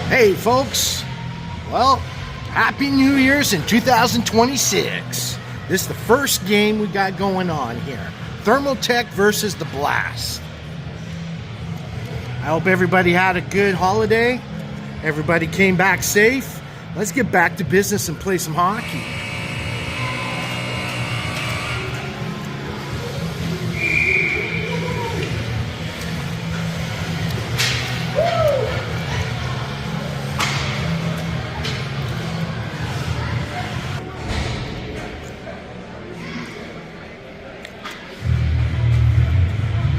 Hey folks, well, Happy New Year's in 2026. This is the first game we got going on here. Thermotec versus the Blast. I hope everybody had a good holiday. Everybody came back safe. Let's get back to business and play some hockey.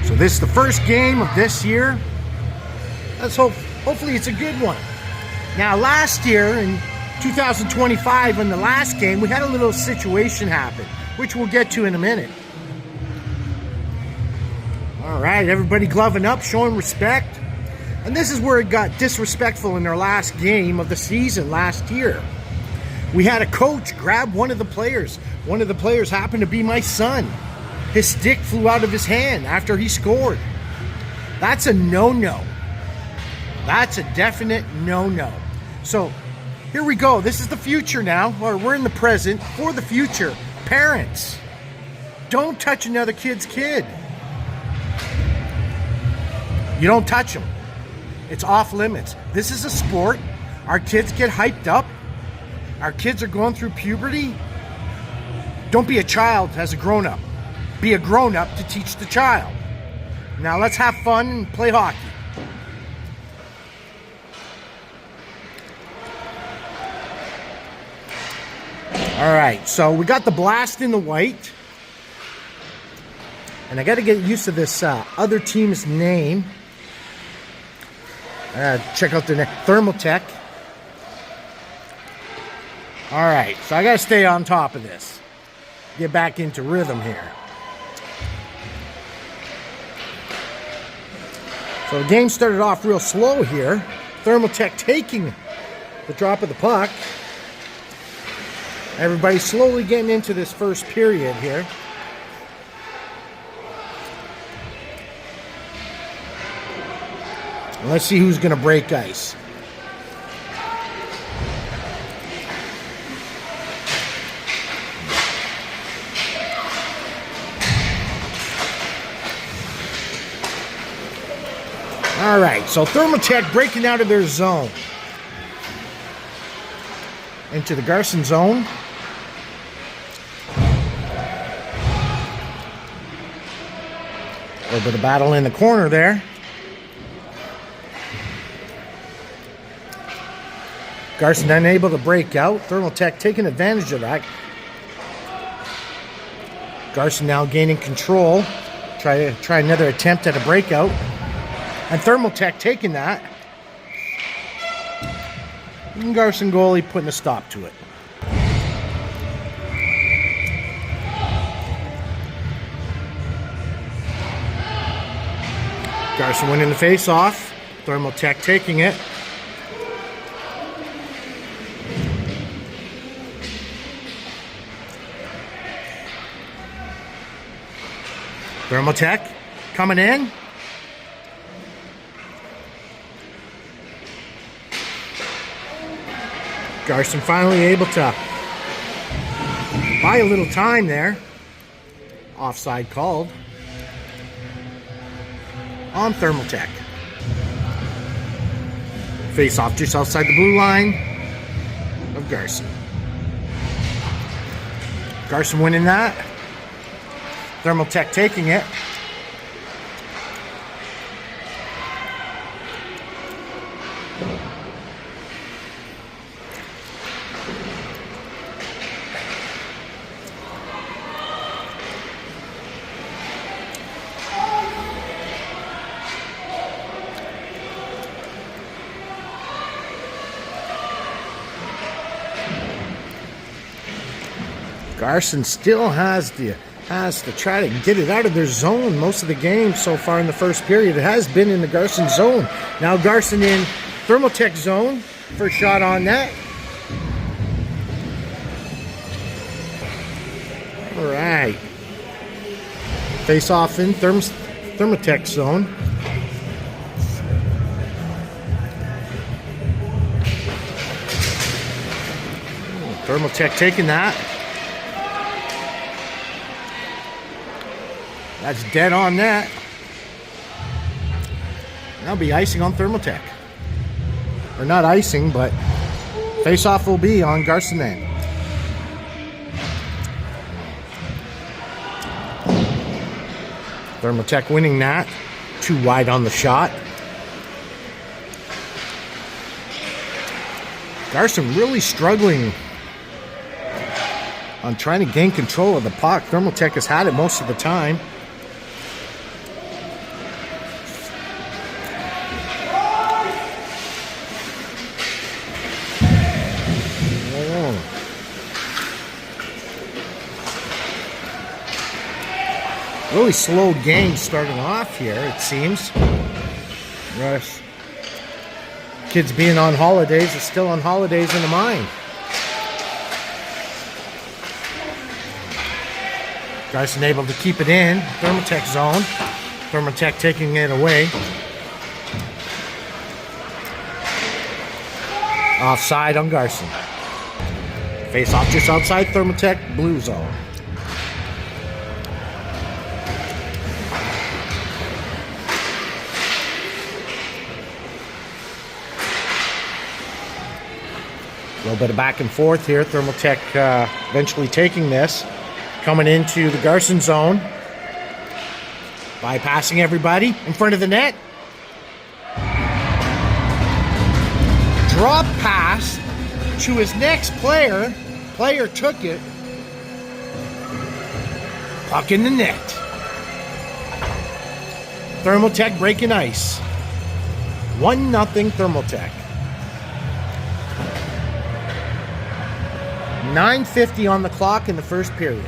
So this is the first game of this year. Let's hopefully it's a good one. Now last year in 2025 in the last game, we had a little situation happen, which we'll get to in a minute. All right, everybody gloving up, showing respect. And this is where it got disrespectful in our last game of the season last year. We had a coach grab one of the players. One of the players happened to be my son. His stick flew out of his hand after he scored. That's a no-no. That's a definite no-no. So here we go. This is the future now, or we're in the present for the future. Parents, don't touch another kid's kid. You don't touch them. It's off limits. This is a sport. Our kids get hyped up. Our kids are going through puberty. Don't be a child as a grown-up. Be a grown-up to teach the child. Now let's have fun and play hockey. All right, so we got the Blast in the white. And I got to get used to this other team's name. Check out their name, Thermotec. All right, so I got to stay on top of this. Get back into rhythm here. So the game started off real slow here. Thermotec taking the drop of the puck. Everybody's slowly getting into this first period here. Let's see who's going to break ice. All right, so Thermotec breaking out of their zone. Into the Garson zone. A little bit of battle in the corner there. Garson unable to break out. Thermotec taking advantage of that. Garson now gaining control. Try another attempt at a breakout. And Thermotec taking that. And Garson goalie putting a stop to it. Garson winning the face-off. Thermotec taking it. Thermotec coming in. Garson finally able to buy a little time there. Offside called on Thermotec. Face off just outside the blue line of Garson. Garson winning that. Thermotec taking it. Garson still has to try to get it out of their zone. Most of the game so far in the first period, it has been in the Garson zone. Now Garson in Thermotec zone. First shot on net. All right. Face off in Thermotec zone. Thermotec taking that. That's dead on net. That'll be icing on Thermotec. Or not icing, but face-off will be on Garson then. Thermotec winning that. Too wide on the shot. Garson really struggling on trying to gain control of the puck. Thermotec has had it most of the time. Really slow game starting off here, it seems. Rush. Kids being on holidays are still on holidays in the mine. Garson able to keep it in. Thermotec zone. Thermotec taking it away. Offside on Garson. Face off just outside Thermotec blue zone. A little bit of back and forth here. Thermotec eventually taking this. Coming into the Garson zone. Bypassing everybody in front of the net. Drop pass to his next player. Player took it. Puck in the net. Thermotec breaking ice. 1-0 Thermotec. 9:50 on the clock in the first period.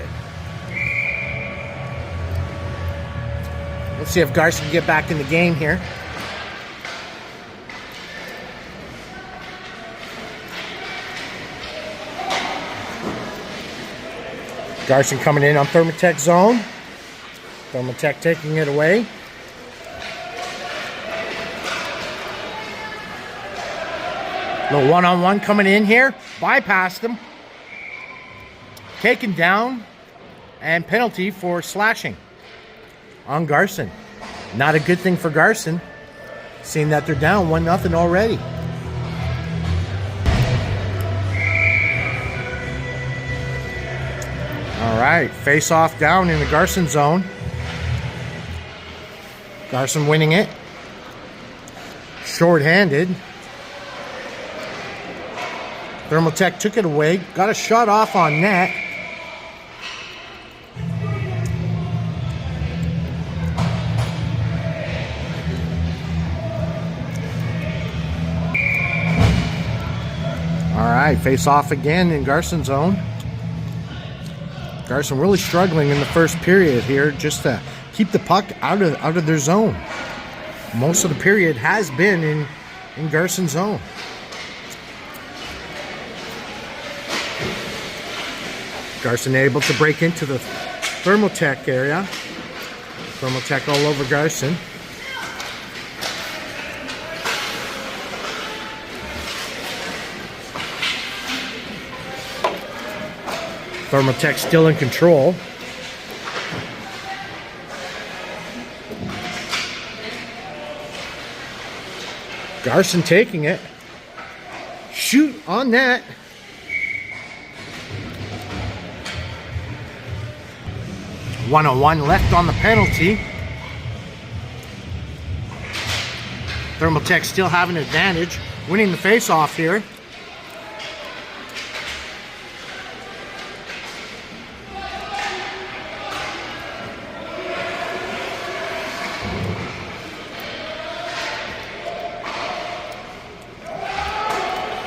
Let's see if Garson can get back in the game here. Garson coming in on Thermotec zone. Thermotec taking it away. Little one-on-one coming in here. Bypassed him. Taken down, and penalty for slashing on Garson. Not a good thing for Garson, seeing that they're down 1-0 already. All right, face off down in the Garson zone. Garson winning it. Short-handed. Thermotec took it away, got a shot off on net. All right, face off again in Garson zone. Garson really struggling in the first period here just to keep the puck out of their zone. Most of the period has been in Garson zone. Garson able to break into the Thermotec area. Thermotec all over Garson. Thermotec still in control. Garson taking it. Shoot on net. One-on-one left on the penalty. Thermotec still having an advantage, winning the face-off here.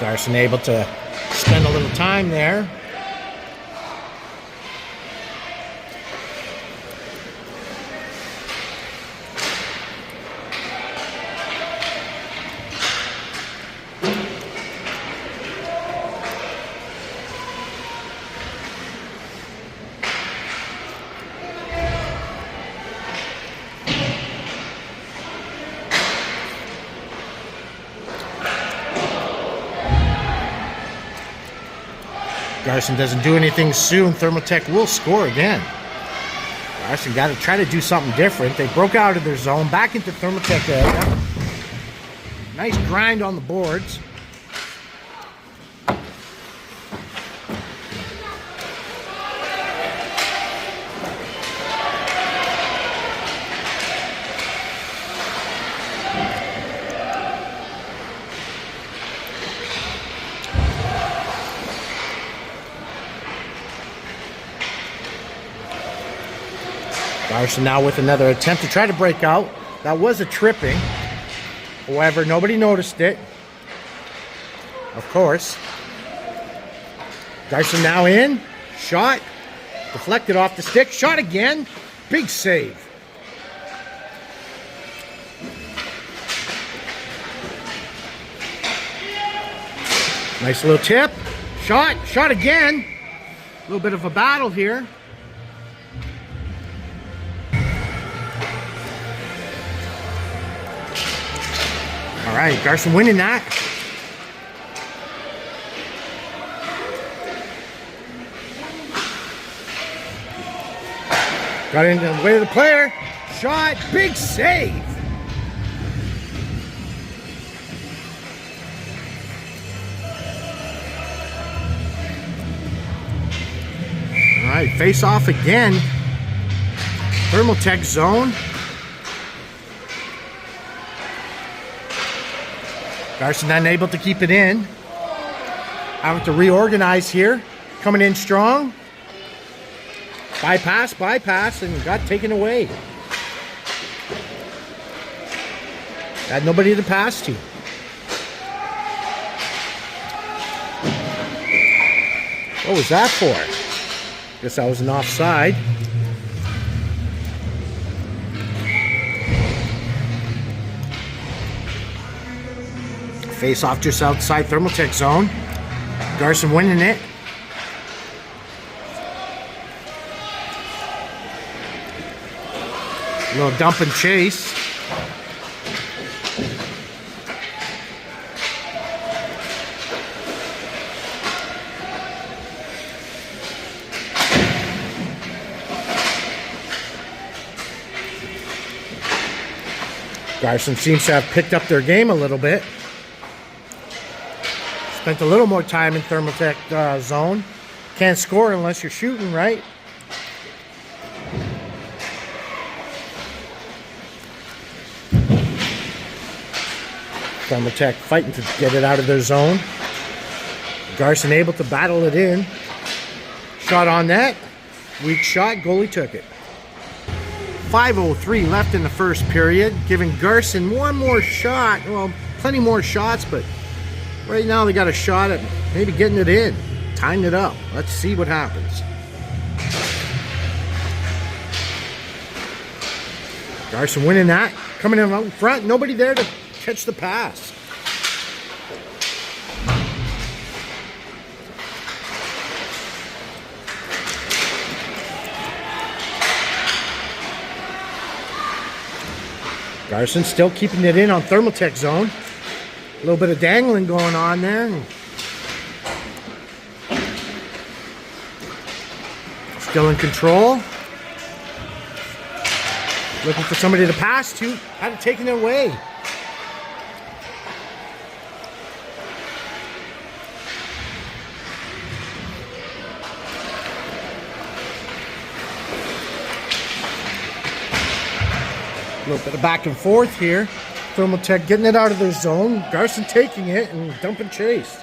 Garson able to spend a little time there. Garson doesn't do anything soon. Thermotec will score again. Garson got to try to do something different. They broke out of their zone, back into Thermotec area. Nice grind on the boards. Garson now with another attempt to try to break out. That was a tripping. However, nobody noticed it. Of course. Garson now in. Shot. Deflected off the stick. Shot again. Big save. Nice little tip. Shot. Shot again. A little bit of a battle here. All right, Garson winning that. Got into the way of the player. Shot, big save. All right, face off again. Thermotec zone. Garson unable to keep it in. Having to reorganize here. Coming in strong. Bypass, and got taken away. Had nobody to pass to. What was that for? Guess that was an offside. Face off just outside Thermotec zone. Garson winning it. A little dump and chase. Garson seems to have picked up their game a little bit. Spent a little more time in Thermotec zone. Can't score unless you're shooting, right? Thermotec fighting to get it out of their zone. Garson able to battle it in. Shot on net. Weak shot. Goalie took it. 5:03 left in the first period, giving Garson one more shot. Well, plenty more shots, but right now they got a shot at maybe getting it in. Tying it up. Let's see what happens. Garson winning that. Coming in out front. Nobody there to catch the pass. Garson still keeping it in on Thermotec zone. A little bit of dangling going on there. Still in control. Looking for somebody to pass to. Had it taken away. A little bit of back and forth here. Thermotec getting it out of their zone. Garson taking it and dump and chase.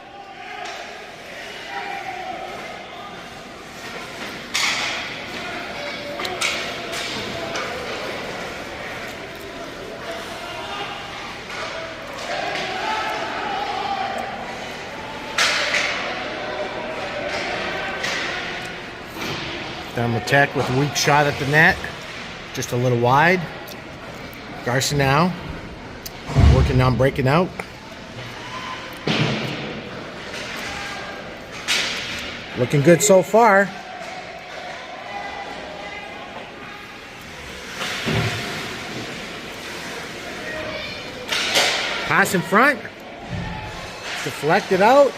Thermotec with a weak shot at the net. Just a little wide. Garson now working on breaking out. Looking good so far. Pass in front. Deflected out.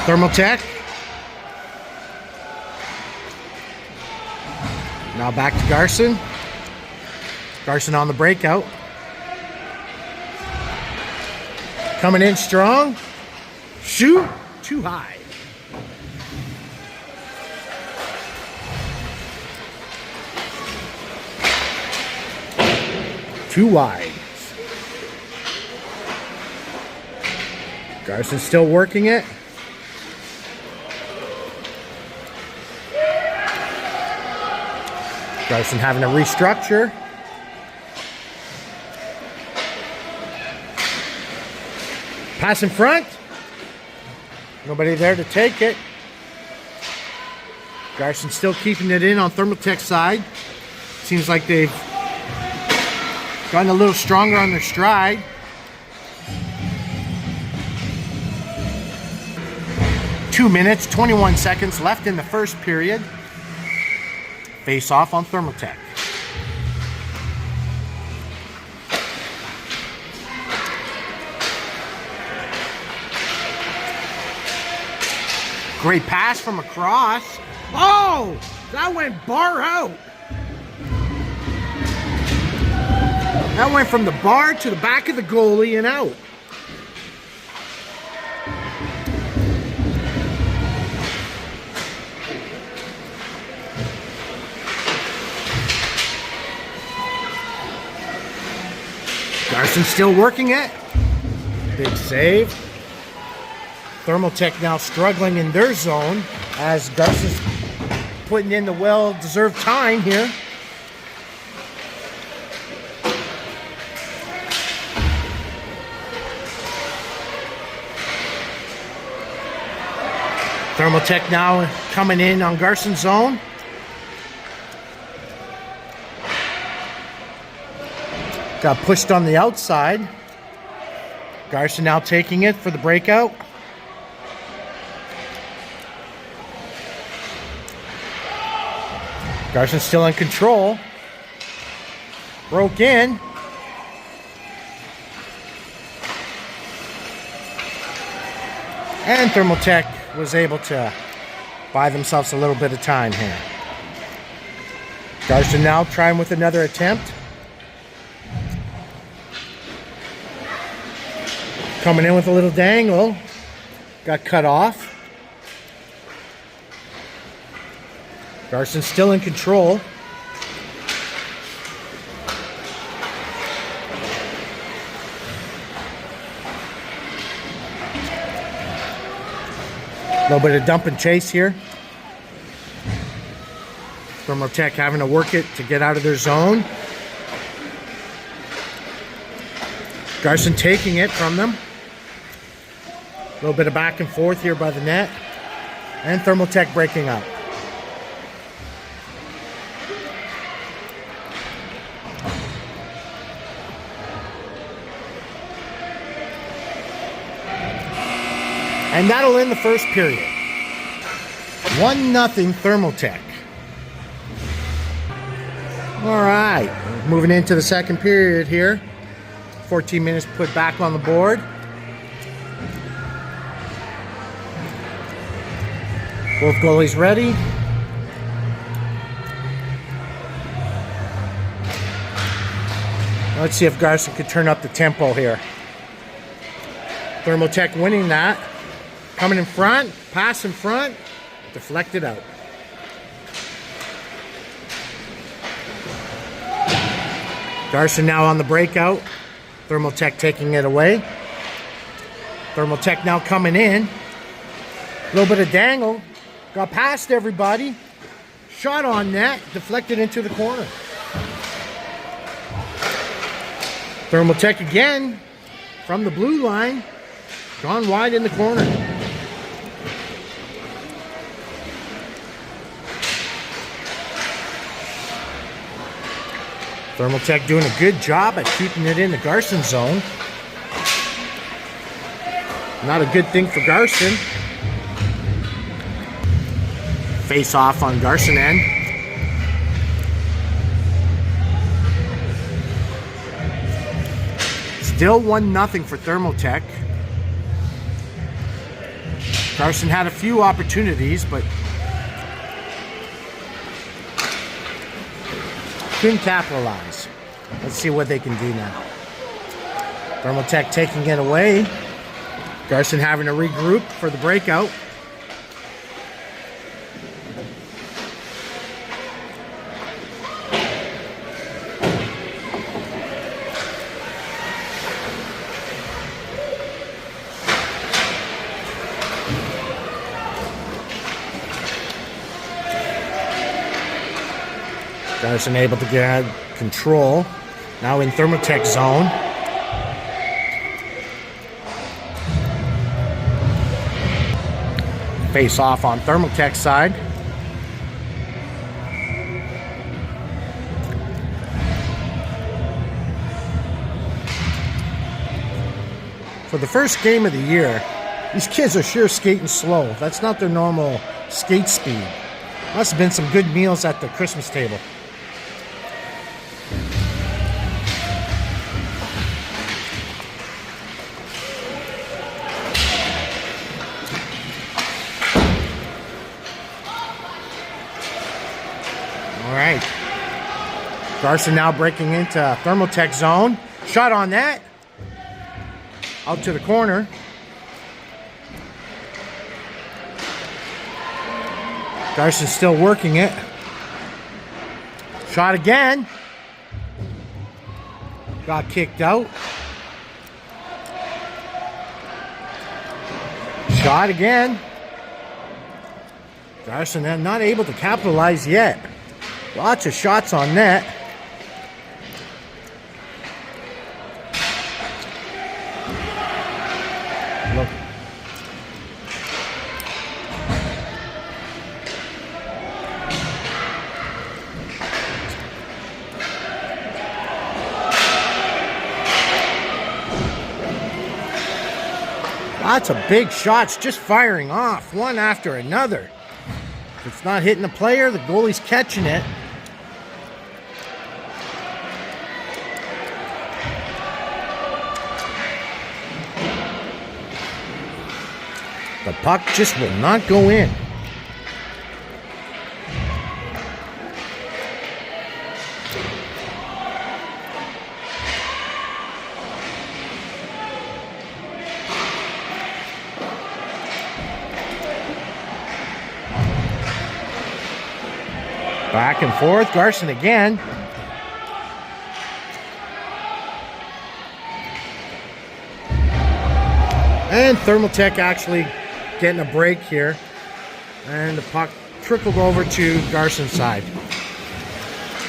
Thermotec. Now back to Garson. Garson on the breakout. Coming in strong. Shoot. Too high. Too wide. Garson's still working it. Garson having to restructure. Pass in front. Nobody there to take it. Garson still keeping it in on Thermotec's side. Seems like they've gotten a little stronger on their stride. Two minutes, 21 seconds left in the first period. Face off on Thermotec. Great pass from across. Oh, that went bar out. That went from the bar to the back of the goalie and out. Garson still working it. Big save. Thermotec now struggling in their zone as Garson's putting in the well-deserved time here. Thermotec now coming in on Garson's zone. Got pushed on the outside. Garson now taking it for the breakout. Garson still in control. Broke in. And Thermotec was able to buy themselves a little bit of time here. Garson now trying with another attempt. Coming in with a little dangle. Got cut off. Garson still in control. A little bit of dump and chase here. Thermotec having to work it to get out of their zone. Garson taking it from them. A little bit of back and forth here by the net. And Thermotec breaking up. And that'll end the first period. 1-0 Thermotec. All right, moving into the second period here. 14 minutes put back on the board. Both goalies ready. Let's see if Garson could turn up the tempo here. Thermotec winning that. Coming in front, pass in front, deflected out. Garson now on the breakout. Thermotec taking it away. Thermotec now coming in. A little bit of dangle. Got past everybody. Shot on net, deflected into the corner. Thermotec again from the blue line. Gone wide in the corner. Thermotec doing a good job at keeping it in the Garson zone. Not a good thing for Garson. Face off on Garson end. Still 1-0 for Thermotec. Garson had a few opportunities, but couldn't capitalize. Let's see what they can do now. Thermotec taking it away. Garson having to regroup for the breakout. Garson able to get control. Now in Thermotec zone. Face off on Thermotec side. For the first game of the year, these kids are sure skating slow. That's not their normal skate speed. Must have been some good meals at the Christmas table. All right. Garson now breaking into Thermotec zone. Shot on that. Out to the corner. Garson still working it. Shot again. Got kicked out. Shot again. Garson not able to capitalize yet. Lots of shots on net. Look. Lots of big shots just firing off, one after another. If it's not hitting the player, the goalie's catching it. The puck just will not go in. Back and forth, Garson again. And Thermotec actually getting a break here. And the puck trickled over to Garson's side.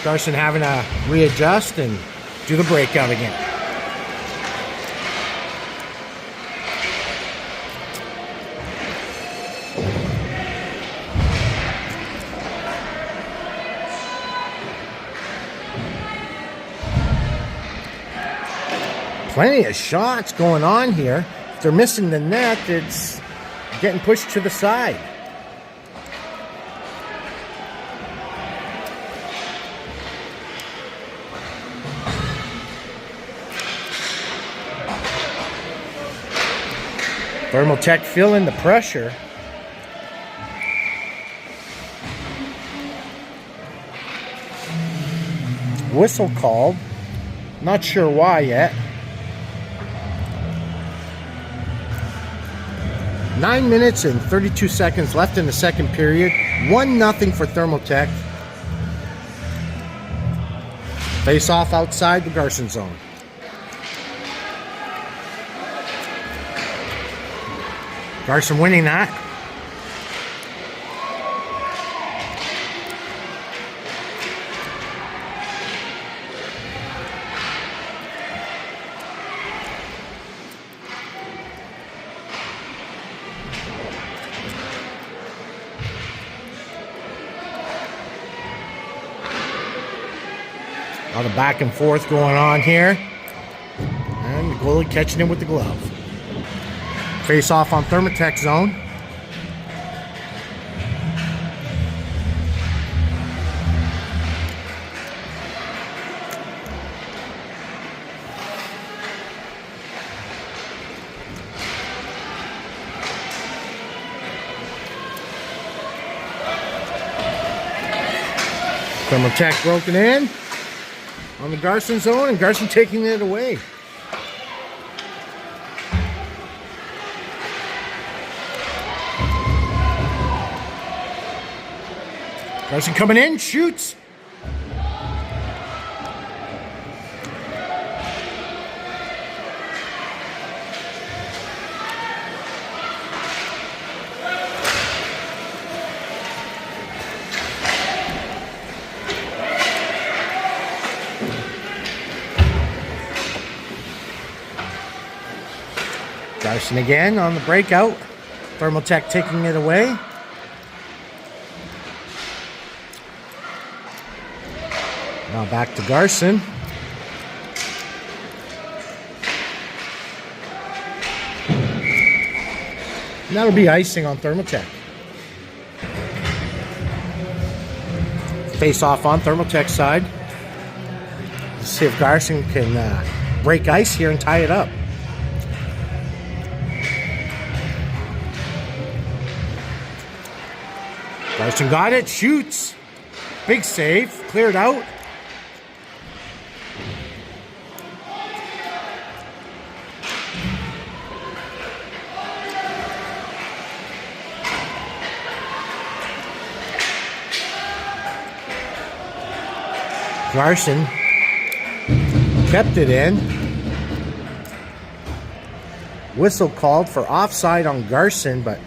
Garson having to readjust and do the breakout again. Plenty of shots going on here. If they're missing the net, it's getting pushed to the side. Thermotec feeling the pressure. Whistle called. Not sure why yet. 9 minutes and 32 seconds left in the second period. 1-0 for Thermotec. Face off outside the Garson zone. Garson winning that. A lot of back and forth going on here. And the goalie catching him with the glove. Face off on Thermotec zone. Thermotec broken in on the Garson zone, and Garson taking it away. Garson coming in, shoots. Garson again on the breakout. Thermotec taking it away. Now back to Garson. And that'll be icing on Thermotec. Face off on Thermotec's side. Let's see if Garson can break ice here and tie it up. Garson got it, shoots. Big save, cleared out. Garson kept it in. Whistle called for offside on Garson, but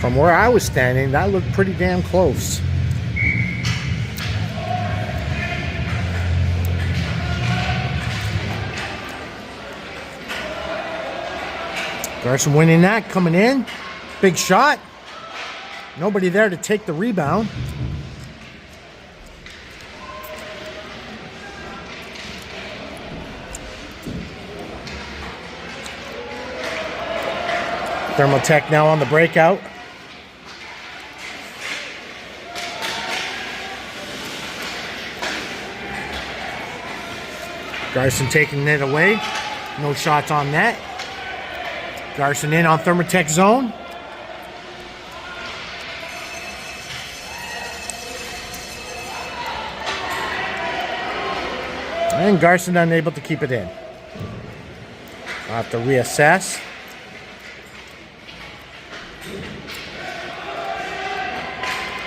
from where I was standing, that looked pretty damn close. Garson winning that, coming in. Big shot. Nobody there to take the rebound. Thermotec now on the breakout. Garson taking it away. No shots on net. Garson in on Thermotec zone. And Garson unable to keep it in. I'll have to reassess.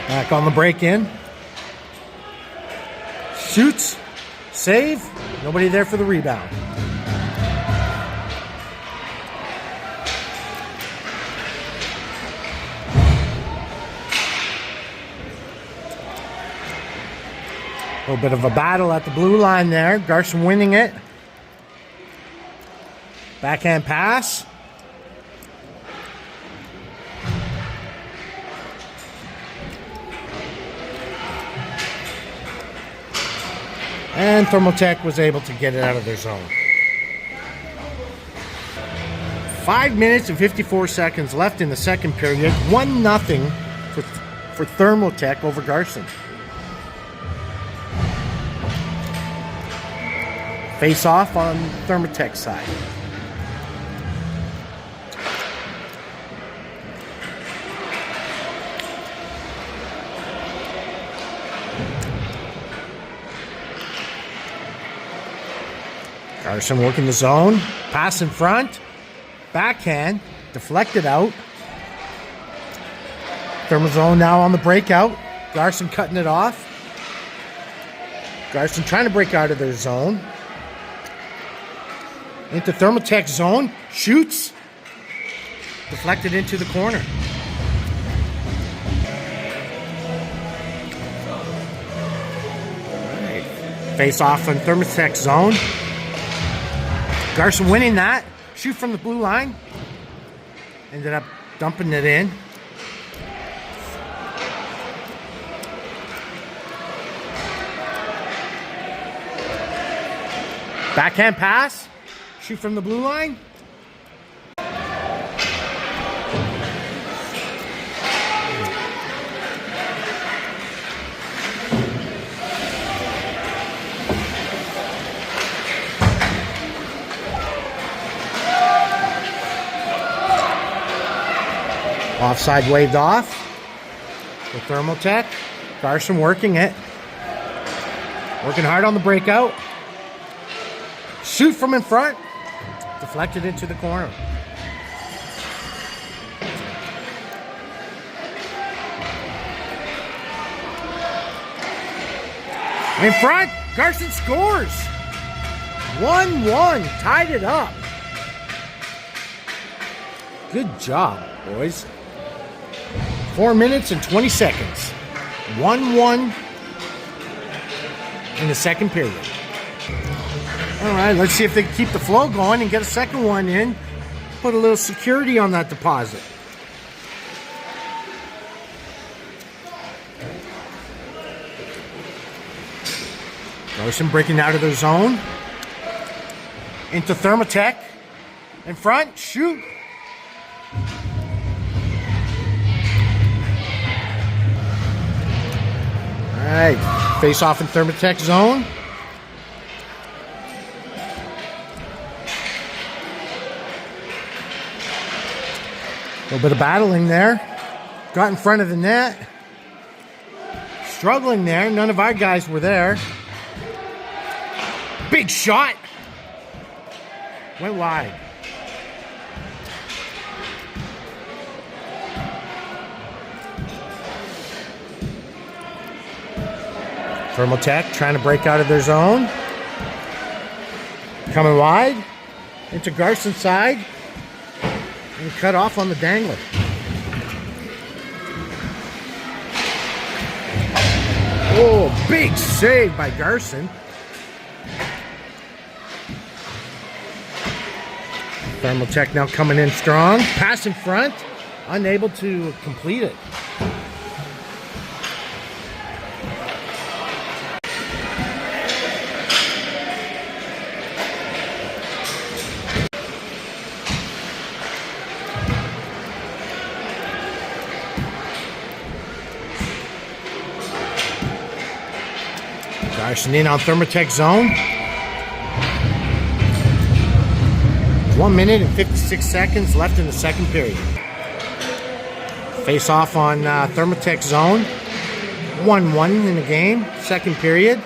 Back on the break-in. Shoots. Save. Nobody there for the rebound. A little bit of a battle at the blue line there. Garson winning it. Backhand pass. And Thermotec was able to get it out of their zone. 5 minutes and 54 seconds left in the second period. 1-0 for Thermotec over Garson. Face off on Thermotec's side. Garson working the zone. Pass in front. Backhand. Deflected out. Thermozone now on the breakout. Garson cutting it off. Garson trying to break out of their zone. Into Thermotec zone. Shoots. Deflected into the corner. All right. Face off on Thermotec zone. Garson winning that. Shoot from the blue line. Ended up dumping it in. Backhand pass. Shoot from the blue line. Offside waved off for Thermotec. Garson working it. Working hard on the breakout. Shoot from in front. Deflected into the corner. In front, Garson scores. 1-1, tied it up. Good job, boys. 4 minutes and 20 seconds. 1-1 in the second period. All right, let's see if they can keep the flow going and get a second one in. Put a little security on that deposit. Garson breaking out of their zone. Into Thermotec. In front, shoot. All right, face off in Thermotec zone. A little bit of battling there. Got in front of the net. Struggling there. None of our guys were there. Big shot. Went wide. Thermotec trying to break out of their zone. Coming wide. Into Garson's side. And cut off on the dangler. Oh, big save by Garson. Thermotec now coming in strong. Pass in front. Unable to complete it. Garson in on Thermotec zone. 1 minute and 56 seconds left in the second period. Face off on Thermotec zone. 1-1 in the game, second period.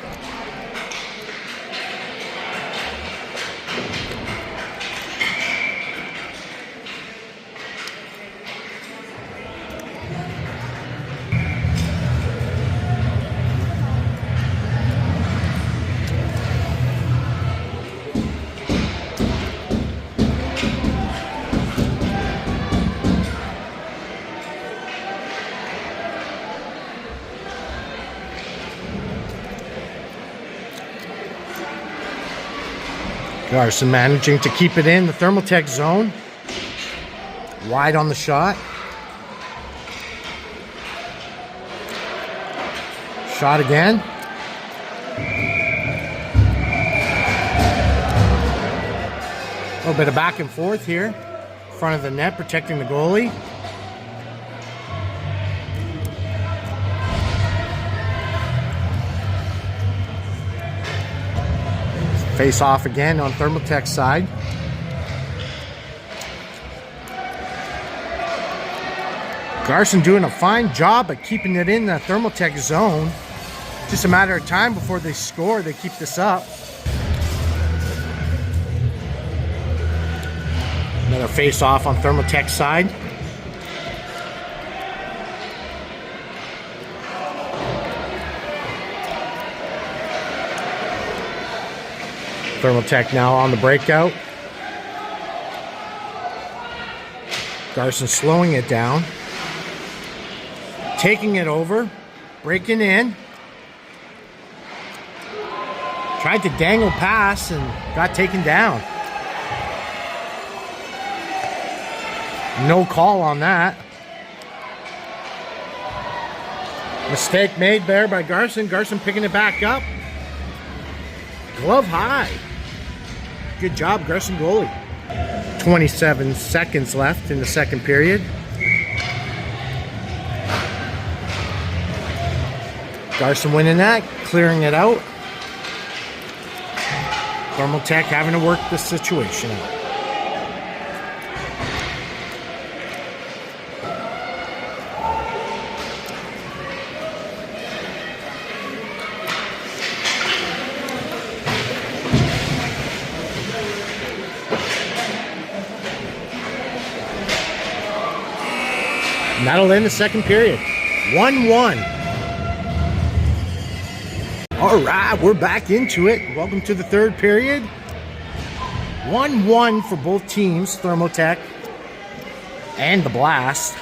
Garson managing to keep it in the Thermotec zone. Wide on the shot. Shot again. A little bit of back and forth here. Front of the net, protecting the goalie. Face off again on Thermotec's side. Garson doing a fine job at keeping it in the Thermotec zone. Just a matter of time before they score. They keep this up. Another face off on Thermotec's side. Thermotec now on the breakout. Garson slowing it down. Taking it over. Breaking in. Tried to dangle pass and got taken down. No call on that. Mistake made there by Garson. Garson picking it back up. Glove high. Good job, Garson goalie. 27 seconds left in the second period. Garson winning that, clearing it out. Thermotec having to work this situation out. And that'll end the second period. 1-1. All right, we're back into it. Welcome to the third period. 1-1 for both teams, Thermotec and the Blast.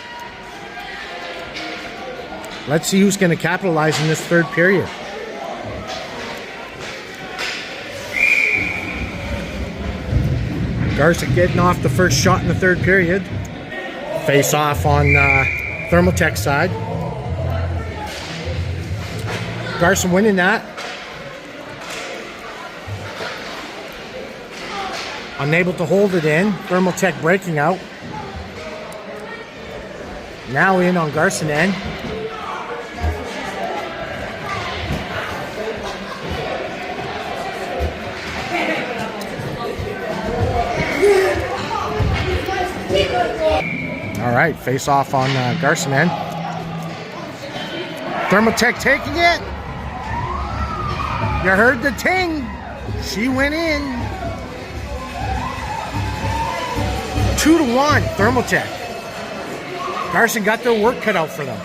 Let's see who's going to capitalize in this third period. Garza getting off the first shot in the third period. Face off on Thermotec side. Garza winning that. Unable to hold it in. Thermotec breaking out. Now in on Garson end. All right, face off on Garson end. Thermotec taking it. You heard the ting. She went in. 2-1, Thermotec. Garson got their work cut out for them.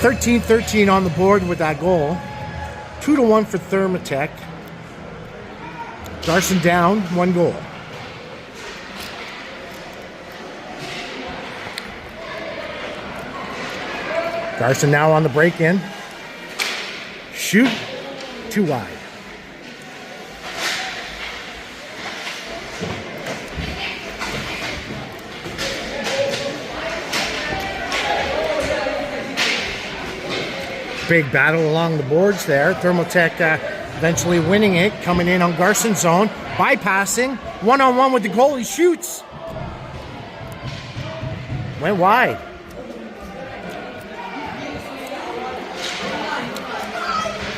13-13 on the board with that goal. 2-1 for Thermotec. Garson down, 1 goal. Garson now on the break-in. Shoot, too wide. Big battle along the boards there. Thermotec eventually winning it, coming in on Garson's zone, bypassing, one-on-one with the goalie, shoots. Went wide.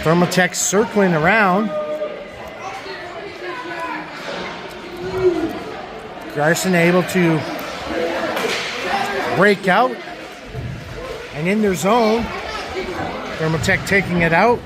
Thermotec circling around. Garson able to break out and in their zone. Thermotec taking it out.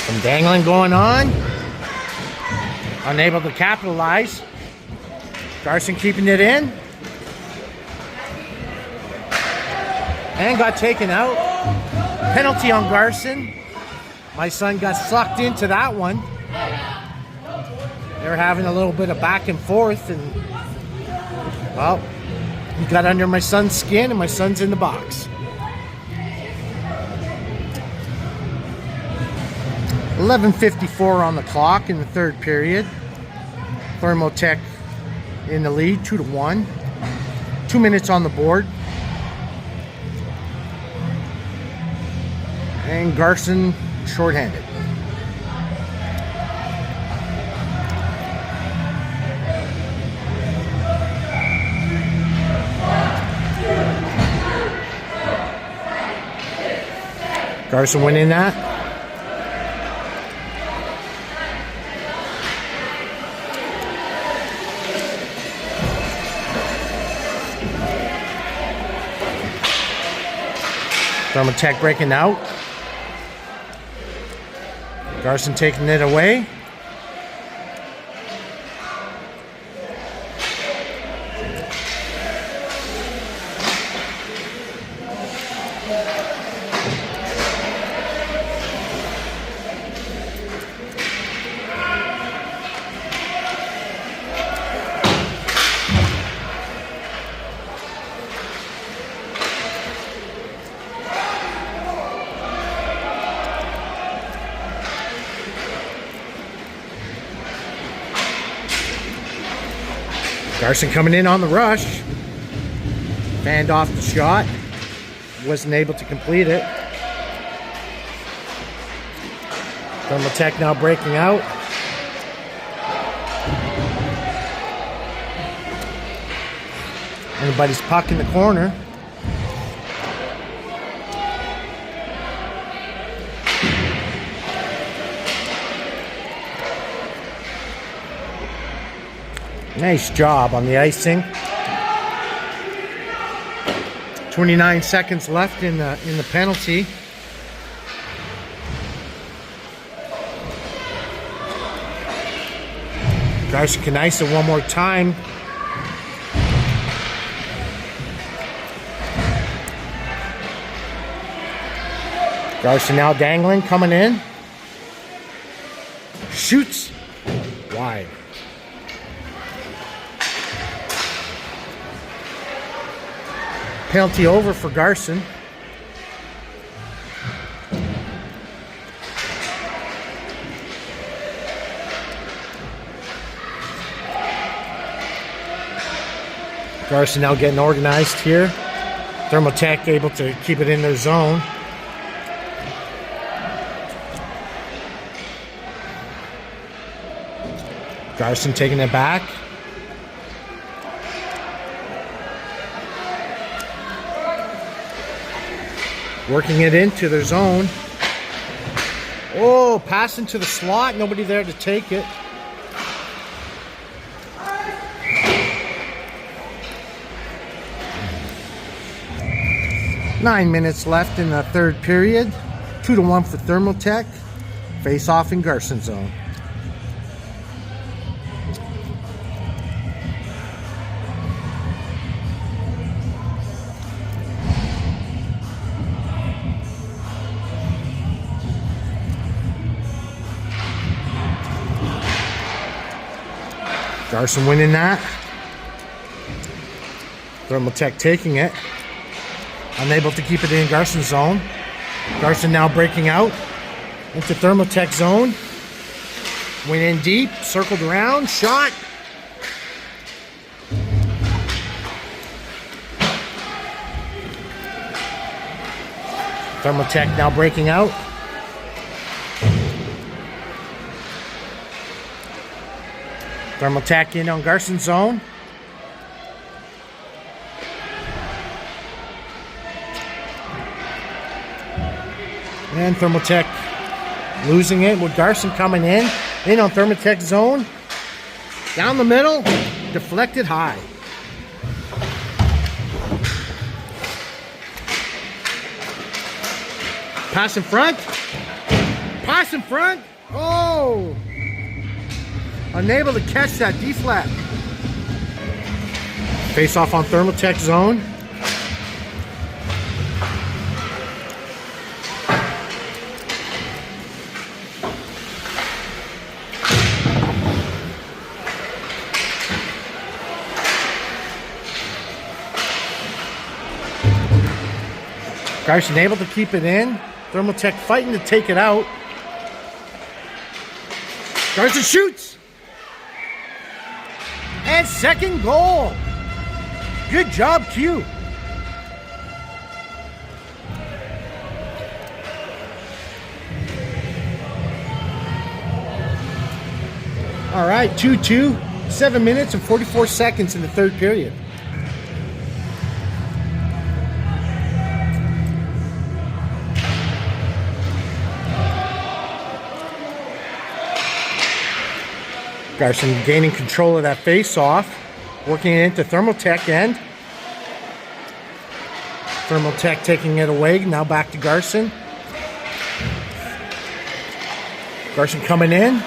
Some dangling going on. Unable to capitalize. Garson keeping it in. And got taken out. Penalty on Garson. My son got sucked into that one. They were having a little bit of back and forth, and well, he got under my son's skin, and my son's in the box. 11:54 on the clock in the third period. Thermotec in the lead, 2-1. 2 minutes on the board. And Garson shorthanded. Garson winning that. Thermotec breaking out. Garson taking it away. Garson coming in on the rush. Fanned off the shot. Wasn't able to complete it. Thermotec now breaking out. Anybody's puck in the corner. Nice job on the icing. 29 seconds left in the penalty. Garson can ice it one more time. Garson now dangling, coming in. Shoots wide. Penalty over for Garson. Garson now getting organized here. Thermotec able to keep it in their zone. Garson taking it back. Working it into their zone. Oh, passing to the slot. Nobody there to take it. Nine minutes left in the third period. 2-1 for Thermotec. Face off in Garson zone. Garson winning that. Thermotec taking it. Unable to keep it in Garson's zone. Garson now breaking out into Thermotec zone. Went in deep, circled around, shot. Thermotec now breaking out. Thermotec in on Garson's zone. And Thermotec losing it with Garson coming in on Thermotec zone. Down the middle, deflected high. Pass in front. Pass in front. Oh! Unable to catch that deflect. Face off on Thermotec zone. Garson able to keep it in. Thermotec fighting to take it out. Garson shoots. And second goal. Good job, Q. All right, 2-2. 7 minutes and 44 seconds in the third period. Garson gaining control of that face-off, working it into Thermotec end. Thermotec taking it away, now back to Garson. Garson coming in.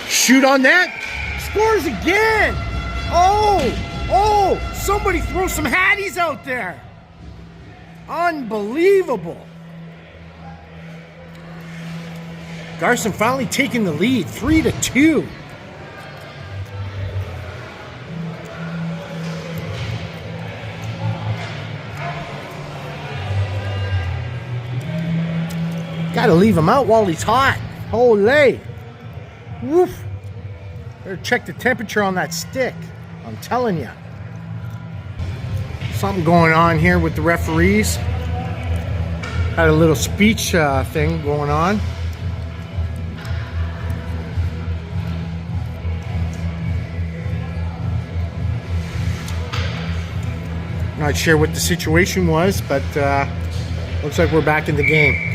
Shoot on net. Scores again. Oh, somebody throw some Hatties out there. Unbelievable. Garson finally taking the lead, 3-2. Gotta leave him out while he's hot. Holy. Woof. Better check the temperature on that stick. I'm telling you. Something going on here with the referees. Had a little speech thing going on. Not sure what the situation was, but looks like we're back in the game.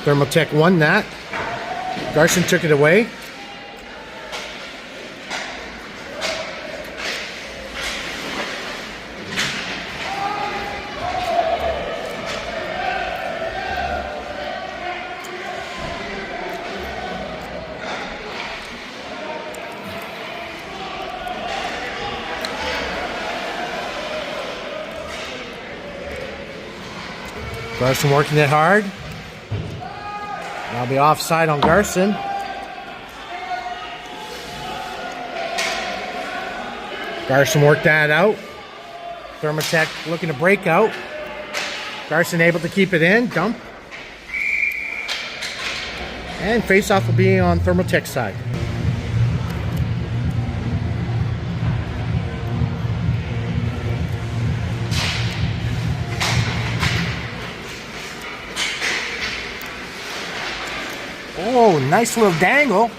Thermotec won that. Garson took it away. Garson working it hard. That'll be offside on Garson. Garson worked that out. Thermotec looking to break out. Garson able to keep it in. Dump. And face-off will be on Thermotec side. Oh, nice little dangle.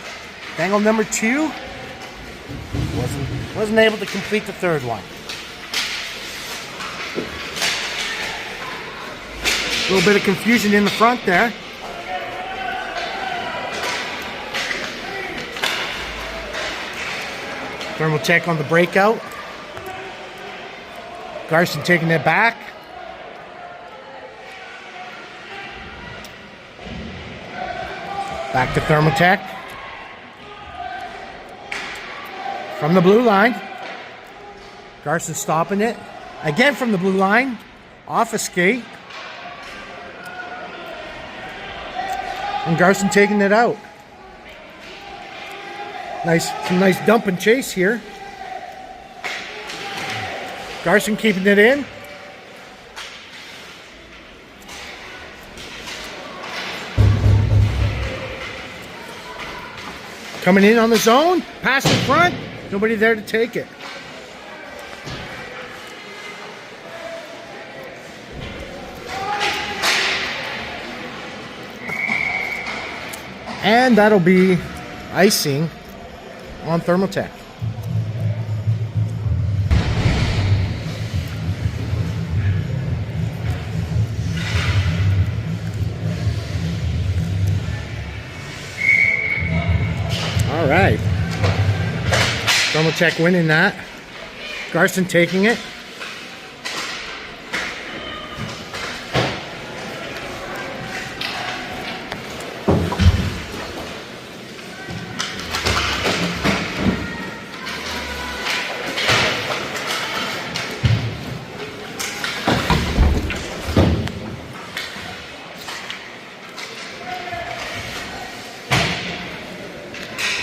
Dangle number 2. Wasn't able to complete the third one. A little bit of confusion in the front there. Thermotec on the breakout. Garson taking it back. Back to Thermotec. From the blue line. Garson stopping it. Again from the blue line. Off a skate. And Garson taking it out. Some nice dump and chase here. Garson keeping it in. Coming in on the zone. Pass in front. Nobody there to take it. And that'll be icing on Thermotec. All right. Thermotec winning that. Garson taking it.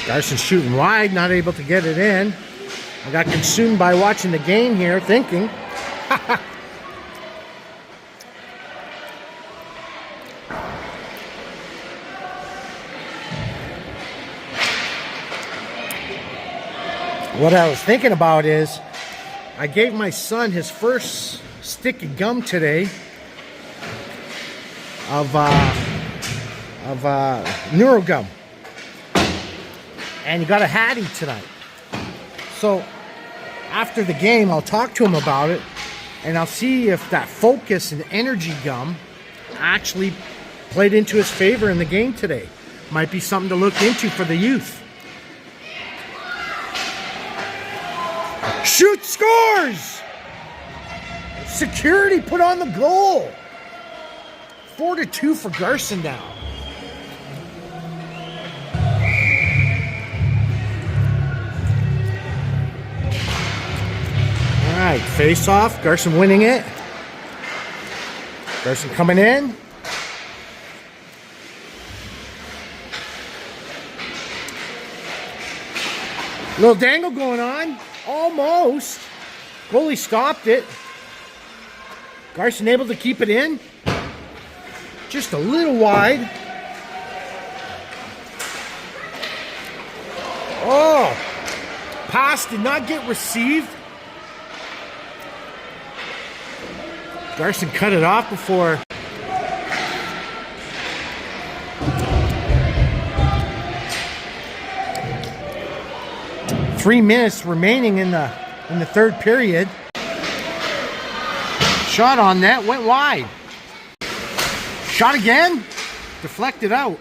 Garson shooting wide, not able to get it in. I got consumed by watching the game here, thinking. What I was thinking about is, I gave my son his first stick of gum today of NeuroGum. And he got a Hattie tonight. So after the game, I'll talk to him about it, and I'll see if that focus and energy gum actually played into his favor in the game today. Might be something to look into for the youth. Shoot, scores! Security put on the goal. 4-2 for Garson now. All right, face off. Garson winning it. Garson coming in. Little dangle going on. Almost. Goalie stopped it. Garson able to keep it in. Just a little wide. Oh. Pass did not get received. Garson cut it off before. Three minutes remaining in the third period. Shot on net, went wide. Shot again, deflected out.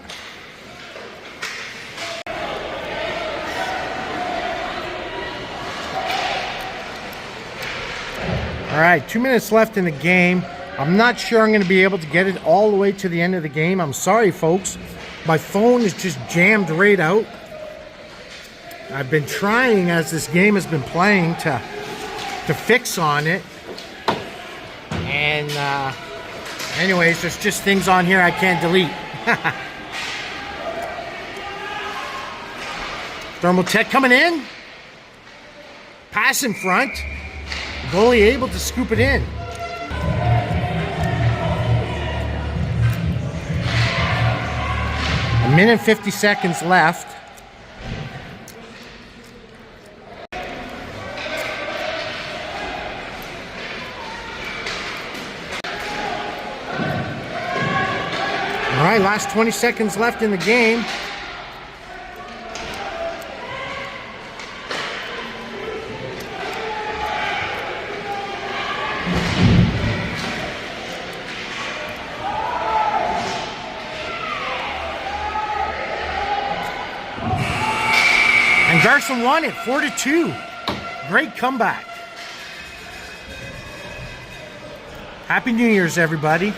All right, 2 minutes left in the game. I'm not sure I'm going to be able to get it all the way to the end of the game. I'm sorry, folks. My phone is just jammed right out. I've been trying, as this game has been playing, to fix on it. And Anyways, there's just things on here I can't delete. Thermotec coming in. Pass in front. Goalie able to scoop it in. A minute and 50 seconds left. All right, last 20 seconds left in the game. And Garson won it 4-2. Great comeback. Happy New Year's, everybody.